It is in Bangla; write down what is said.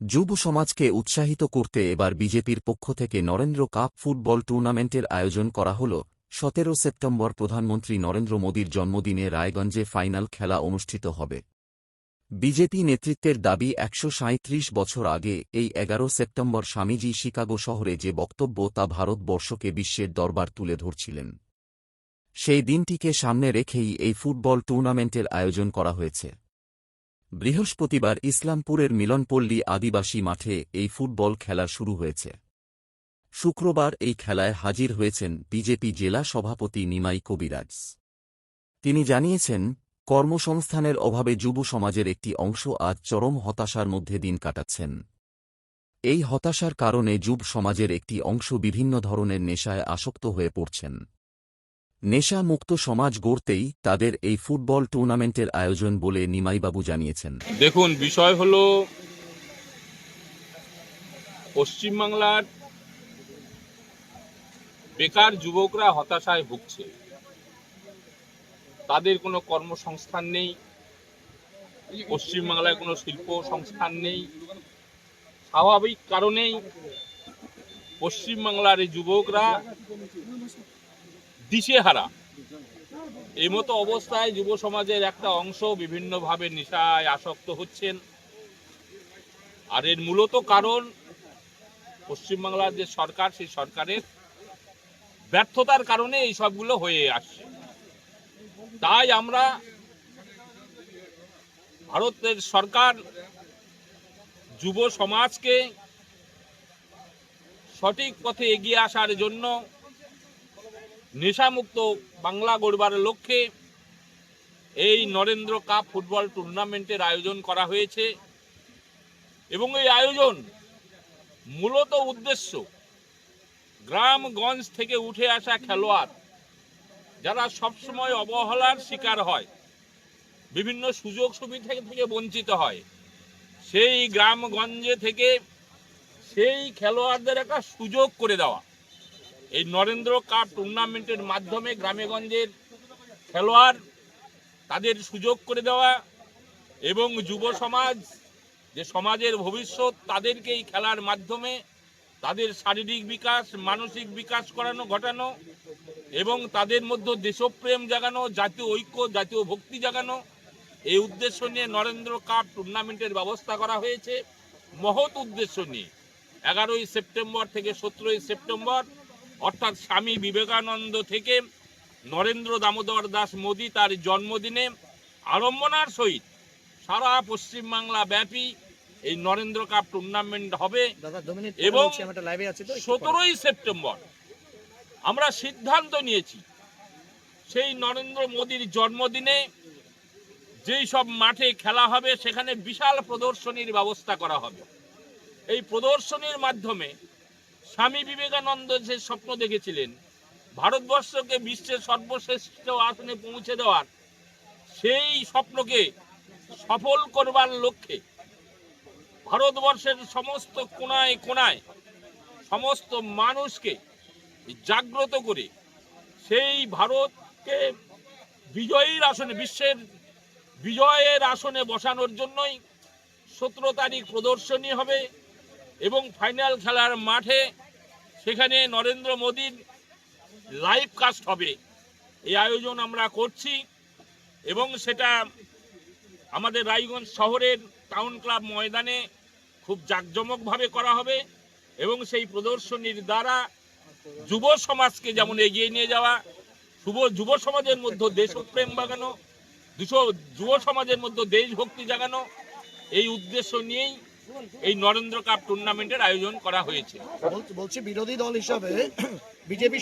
যুব সমাজকে উৎসাহিত করতে এবার বিজেপির পক্ষ থেকে নরেন্দ্র কাপ ফুটবল টুর্নামেন্টের আয়োজন করা হল। 17 সেপ্টেম্বর প্রধানমন্ত্রী নরেন্দ্র মোদীর জন্মদিনে রায়গঞ্জে ফাইনাল খেলা অনুষ্ঠিত হবে। বিজেপি নেতৃত্বের দাবি 137 বছর আগে এই 11 সেপ্টেম্বর স্বামীজি শিকাগো শহরে যে বক্তব্য তা ভারতবর্ষকে বিশ্বের দরবার তুলে ধরছিলেন, সেই দিনটিকে সামনে রেখেই এই ফুটবল টুর্নামেন্টের আয়োজন করা হয়েছে। বৃহস্পতিবার ইসলামপুরের মিলনপল্লী আদিবাসী মাঠে এই ফুটবল খেলা শুরু হয়েছে। শুক্রবার এই খেলায় হাজির হয়েছেন বিজেপি জেলা সভাপতি নিমাই কবিরাজ। তিনি জানিয়েছেন, কর্মসংস্থানের অভাবে যুব সমাজের একটি অংশ আজ চরম হতাশার মধ্যে দিন কাটাচ্ছেন। এই হতাশার কারণে যুব সমাজের একটি অংশ বিভিন্ন ধরনের নেশায় আসক্ত হয়ে পড়ছেন। নেশা মুক্ত সমাজ গড়তেই তাদের এই ফুটবল টুর্নামেন্টের আয়োজন বলে নিমাইবাবু জানিয়েছেন। দেখুন, বিষয় হলো পশ্চিমবাংলার বেকার যুবকরা হতাশায় ভুগছে। তাদের কোনো কর্মসংস্থান নেই, পশ্চিমবাংলায় কোনো শিল্প সংস্থান নেই। স্বাভাবিক কারণেই পশ্চিমবাংলার এই যুবকরা দিশেহারা। এই মতো অবস্থায় যুব সমাজের একটা অংশ বিভিন্নভাবে নেশায় আসক্ত হচ্ছেন। আর এর মূলত কারণ পশ্চিমবাংলার যে সরকার, সেই সরকারের ব্যর্থতার কারণে এই সবগুলো হয়ে আসছে। তাই আমরা ভারতের সরকার যুব সমাজকে সঠিক পথে এগিয়ে আসার জন্য নেশামুক্ত বাংলা গড়বার লক্ষ্যে এই নরেন্দ্র কাপ ফুটবল টুর্নামেন্টের আয়োজন করা হয়েছে। এবং এই আয়োজন মূলত উদ্দেশ্য গ্রামগঞ্জ থেকে উঠে আসা খেলোয়াড় যারা সবসময় অবহেলার শিকার হয়, বিভিন্ন সুযোগ সুবিধা থেকে বঞ্চিত হয়, সেই গ্রামগঞ্জে থেকে সেই খেলোয়াড়দের একটা সুযোগ করে দেওয়া। এই নরেন্দ্র কাপ টুর্নামেন্টের মাধ্যমে গ্রামেগঞ্জের খেলোয়াড় তাদের সুযোগ করে দেওয়া এবং যুব সমাজ, যে সমাজের ভবিষ্যৎ, তাদেরকে এই খেলার মাধ্যমে তাদের শারীরিক বিকাশ, মানসিক বিকাশ ঘটানো এবং তাদের মধ্যে দেশপ্রেম জাগানো, জাতীয় ঐক্য, জাতীয় ভক্তি জাগানো, এই উদ্দেশ্য নিয়ে নরেন্দ্র কাপ টুর্নামেন্টের ব্যবস্থা করা হয়েছে। মহৎ উদ্দেশ্য নিয়ে 11ই সেপ্টেম্বর থেকে 17ই সেপ্টেম্বর, অর্থাৎ স্বামী বিবেকানন্দ থেকে নরেন্দ্র দামোদর দাস মোদী তার জন্মদিনে আড়ম্বনার সহিত সারা পশ্চিমবাংলা ব্যাপী এই নরেন্দ্র কাপ টুর্নামেন্ট হবে। এবং 17ই সেপ্টেম্বর আমরা সিদ্ধান্ত নিয়েছি সেই নরেন্দ্র মোদীর জন্মদিনে যেই সব মাঠে খেলা হবে সেখানে বিশাল প্রদর্শনীর ব্যবস্থা করা হবে। এই প্রদর্শনীর মাধ্যমে স্বামী বিবেকানন্দ যে স্বপ্ন দেখেছিলেন ভারতবর্ষকে বিশ্বের সর্বশ্রেষ্ঠ আসনে পৌঁছে দেওয়ার, সেই স্বপ্নকে সফল করবার লক্ষ্যে ভারতবর্ষের সমস্ত কোনায় কোনায় সমস্ত মানুষকে জাগ্রত করে সেই ভারতকে বিজয়ীর আসনে, বিশ্বের বিজয়ের আসনে বসানোর জন্যই 17 তারিখ প্রদর্শনী হবে এবং ফাইনাল খেলার মাঠে সেখানে নরেন্দ্র মোদীর লাইভ কাস্ট হবে। এই আয়োজন আমরা করছি এবং সেটা আমাদের রায়গঞ্জ শহরের টাউন ক্লাব ময়দানে খুব জাঁকজমকভাবে করা হবে এবং সেই প্রদর্শনীর দ্বারা যুব সমাজকে যেমন এগিয়ে নিয়ে যাওয়া, যুব সমাজের মধ্যে দেশপ্রেম জাগানো, যুব সমাজের মধ্যে দেশভক্তি জাগানো, এই উদ্দেশ্য নিয়েই এই নরেন্দ্র কাপ টুর্নামেন্টের আয়োজন করা হয়েছে। বলছি বিরোধী দল হিসাবে বিজেপি